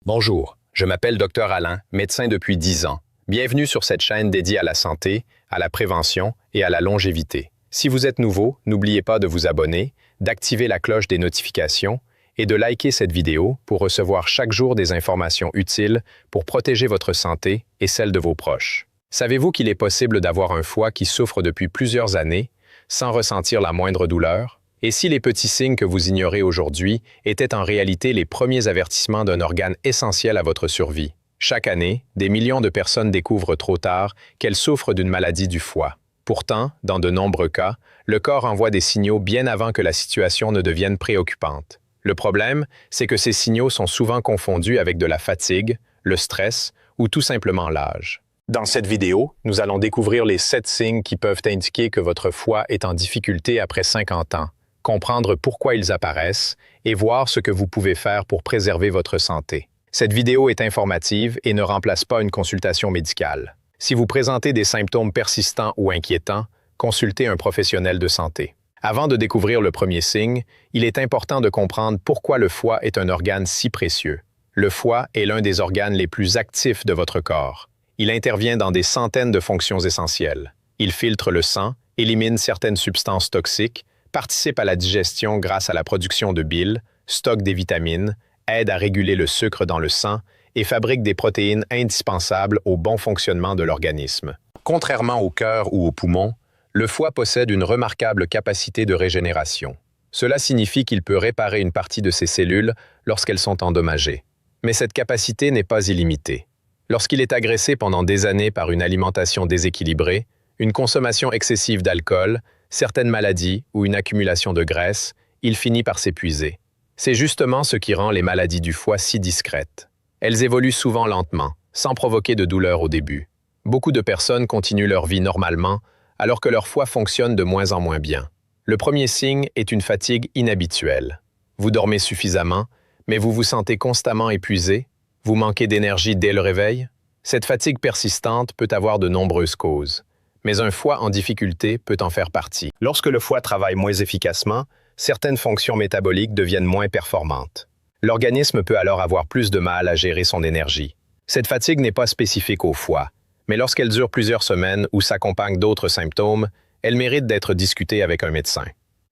Bonjour, je m'appelle Dr Alain, médecin depuis 10 ans. Bienvenue sur cette chaîne dédiée à la santé, à la prévention et à la longévité. Si vous êtes nouveau, n'oubliez pas de vous abonner, d'activer la cloche des notifications et de liker cette vidéo pour recevoir chaque jour des informations utiles pour protéger votre santé et celle de vos proches. Savez-vous qu'il est possible d'avoir un foie qui souffre depuis plusieurs années sans ressentir la moindre douleur? Et si les petits signes que vous ignorez aujourd'hui étaient en réalité les premiers avertissements d'un organe essentiel à votre survie? Chaque année, des millions de personnes découvrent trop tard qu'elles souffrent d'une maladie du foie. Pourtant, dans de nombreux cas, le corps envoie des signaux bien avant que la situation ne devienne préoccupante. Le problème, c'est que ces signaux sont souvent confondus avec de la fatigue, le stress ou tout simplement l'âge. Dans cette vidéo, nous allons découvrir les 7 signes qui peuvent indiquer que votre foie est en difficulté après 50 ans, comprendre pourquoi ils apparaissent et voir ce que vous pouvez faire pour préserver votre santé. Cette vidéo est informative et ne remplace pas une consultation médicale. Si vous présentez des symptômes persistants ou inquiétants, consultez un professionnel de santé. Avant de découvrir le premier signe, il est important de comprendre pourquoi le foie est un organe si précieux. Le foie est l'un des organes les plus actifs de votre corps. Il intervient dans des centaines de fonctions essentielles. Il filtre le sang, élimine certaines substances toxiques, participe à la digestion grâce à la production de bile, stocke des vitamines, aide à réguler le sucre dans le sang et fabrique des protéines indispensables au bon fonctionnement de l'organisme. Contrairement au cœur ou aux poumons, le foie possède une remarquable capacité de régénération. Cela signifie qu'il peut réparer une partie de ses cellules lorsqu'elles sont endommagées. Mais cette capacité n'est pas illimitée. Lorsqu'il est agressé pendant des années par une alimentation déséquilibrée, une consommation excessive d'alcool, certaines maladies ou une accumulation de graisse, il finit par s'épuiser. C'est justement ce qui rend les maladies du foie si discrètes. Elles évoluent souvent lentement, sans provoquer de douleur au début. Beaucoup de personnes continuent leur vie normalement, alors que leur foie fonctionne de moins en moins bien. Le premier signe est une fatigue inhabituelle. Vous dormez suffisamment, mais vous vous sentez constamment épuisé. Vous manquez d'énergie dès le réveil. Cette fatigue persistante peut avoir de nombreuses causes. Mais un foie en difficulté peut en faire partie. Lorsque le foie travaille moins efficacement, certaines fonctions métaboliques deviennent moins performantes. L'organisme peut alors avoir plus de mal à gérer son énergie. Cette fatigue n'est pas spécifique au foie, mais lorsqu'elle dure plusieurs semaines ou s'accompagne d'autres symptômes, elle mérite d'être discutée avec un médecin.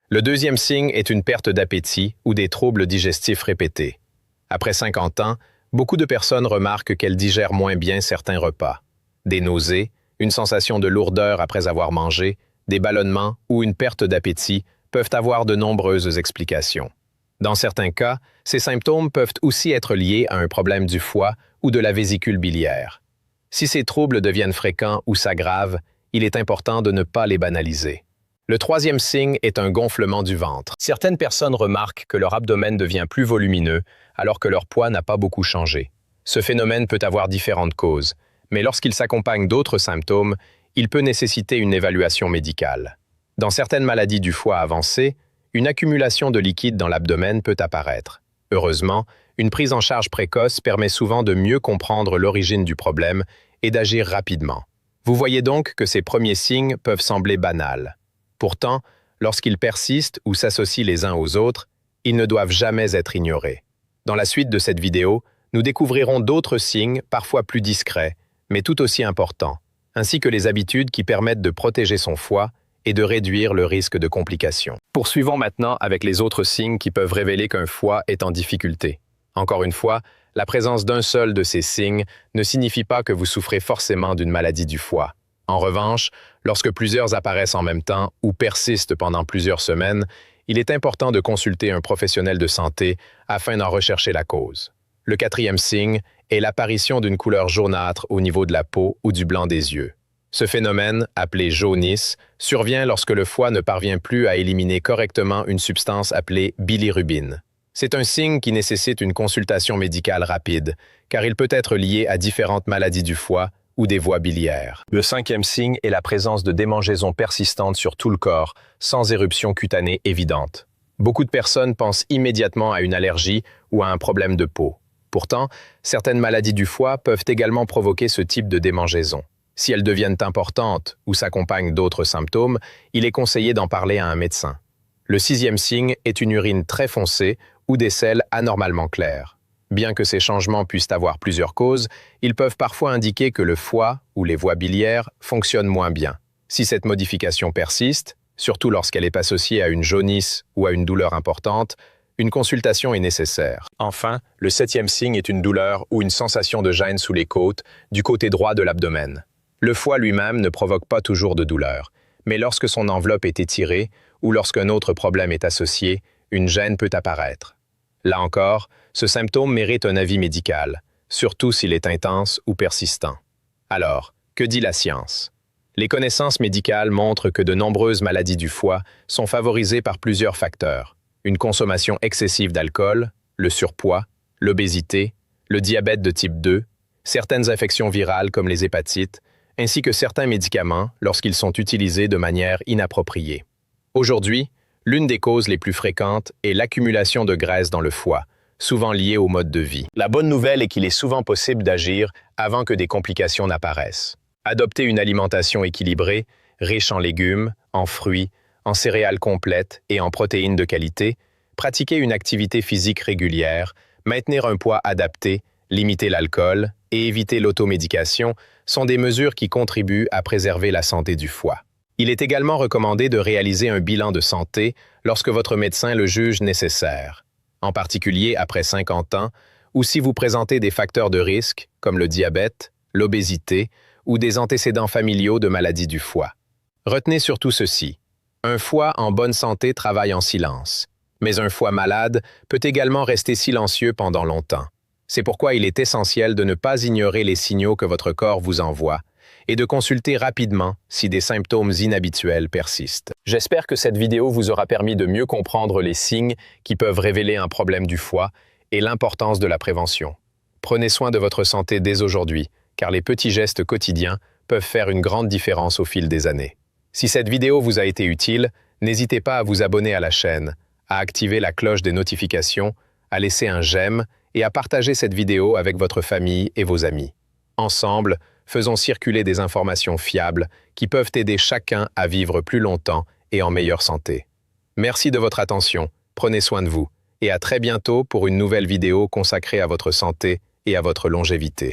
Le deuxième signe est une perte d'appétit ou des troubles digestifs répétés. Après 50 ans, beaucoup de personnes remarquent qu'elles digèrent moins bien certains repas. Des nausées, une sensation de lourdeur après avoir mangé, des ballonnements ou une perte d'appétit peuvent avoir de nombreuses explications. Dans certains cas, ces symptômes peuvent aussi être liés à un problème du foie ou de la vésicule biliaire. Si ces troubles deviennent fréquents ou s'aggravent, il est important de ne pas les banaliser. Le troisième signe est un gonflement du ventre. Certaines personnes remarquent que leur abdomen devient plus volumineux alors que leur poids n'a pas beaucoup changé. Ce phénomène peut avoir différentes causes, mais lorsqu'il s'accompagne d'autres symptômes, il peut nécessiter une évaluation médicale. Dans certaines maladies du foie avancées, une accumulation de liquide dans l'abdomen peut apparaître. Heureusement, une prise en charge précoce permet souvent de mieux comprendre l'origine du problème et d'agir rapidement. Vous voyez donc que ces premiers signes peuvent sembler banals. Pourtant, lorsqu'ils persistent ou s'associent les uns aux autres, ils ne doivent jamais être ignorés. Dans la suite de cette vidéo, nous découvrirons d'autres signes, parfois plus discrets, mais tout aussi importants, ainsi que les habitudes qui permettent de protéger son foie et de réduire le risque de complications. Poursuivons maintenant avec les autres signes qui peuvent révéler qu'un foie est en difficulté. Encore une fois, la présence d'un seul de ces signes ne signifie pas que vous souffrez forcément d'une maladie du foie. En revanche, lorsque plusieurs apparaissent en même temps ou persistent pendant plusieurs semaines, il est important de consulter un professionnel de santé afin d'en rechercher la cause. Le quatrième signe est l'apparition d'une couleur jaunâtre au niveau de la peau ou du blanc des yeux. Ce phénomène, appelé jaunisse, survient lorsque le foie ne parvient plus à éliminer correctement une substance appelée bilirubine. C'est un signe qui nécessite une consultation médicale rapide, car il peut être lié à différentes maladies du foie ou des voies biliaires. Le cinquième signe est la présence de démangeaisons persistantes sur tout le corps, sans éruption cutanée évidente. Beaucoup de personnes pensent immédiatement à une allergie ou à un problème de peau. Pourtant, certaines maladies du foie peuvent également provoquer ce type de démangeaisons. Si elles deviennent importantes ou s'accompagnent d'autres symptômes, il est conseillé d'en parler à un médecin. Le sixième signe est une urine très foncée ou des selles anormalement claires. Bien que ces changements puissent avoir plusieurs causes, ils peuvent parfois indiquer que le foie ou les voies biliaires fonctionnent moins bien. Si cette modification persiste, surtout lorsqu'elle est associée à une jaunisse ou à une douleur importante, une consultation est nécessaire. Enfin, le 7e signe est une douleur ou une sensation de gêne sous les côtes, du côté droit de l'abdomen. Le foie lui-même ne provoque pas toujours de douleur, mais lorsque son enveloppe est étirée ou lorsqu'un autre problème est associé, une gêne peut apparaître. Là encore, ce symptôme mérite un avis médical, surtout s'il est intense ou persistant. Alors, que dit la science? Les connaissances médicales montrent que de nombreuses maladies du foie sont favorisées par plusieurs facteurs. Une consommation excessive d'alcool, le surpoids, l'obésité, le diabète de type 2, certaines infections virales comme les hépatites, ainsi que certains médicaments lorsqu'ils sont utilisés de manière inappropriée. Aujourd'hui, l'une des causes les plus fréquentes est l'accumulation de graisse dans le foie, souvent liée au mode de vie. La bonne nouvelle est qu'il est souvent possible d'agir avant que des complications n'apparaissent. Adopter une alimentation équilibrée, riche en légumes, en fruits, en céréales complètes et en protéines de qualité, pratiquer une activité physique régulière, maintenir un poids adapté, limiter l'alcool et éviter l'automédication sont des mesures qui contribuent à préserver la santé du foie. Il est également recommandé de réaliser un bilan de santé lorsque votre médecin le juge nécessaire, en particulier après 50 ans ou si vous présentez des facteurs de risque comme le diabète, l'obésité ou des antécédents familiaux de maladies du foie. Retenez surtout ceci. Un foie en bonne santé travaille en silence, mais un foie malade peut également rester silencieux pendant longtemps. C'est pourquoi il est essentiel de ne pas ignorer les signaux que votre corps vous envoie et de consulter rapidement si des symptômes inhabituels persistent. J'espère que cette vidéo vous aura permis de mieux comprendre les signes qui peuvent révéler un problème du foie et l'importance de la prévention. Prenez soin de votre santé dès aujourd'hui, car les petits gestes quotidiens peuvent faire une grande différence au fil des années. Si cette vidéo vous a été utile, n'hésitez pas à vous abonner à la chaîne, à activer la cloche des notifications, à laisser un j'aime et à partager cette vidéo avec votre famille et vos amis. Ensemble, faisons circuler des informations fiables qui peuvent aider chacun à vivre plus longtemps et en meilleure santé. Merci de votre attention, prenez soin de vous, et à très bientôt pour une nouvelle vidéo consacrée à votre santé et à votre longévité.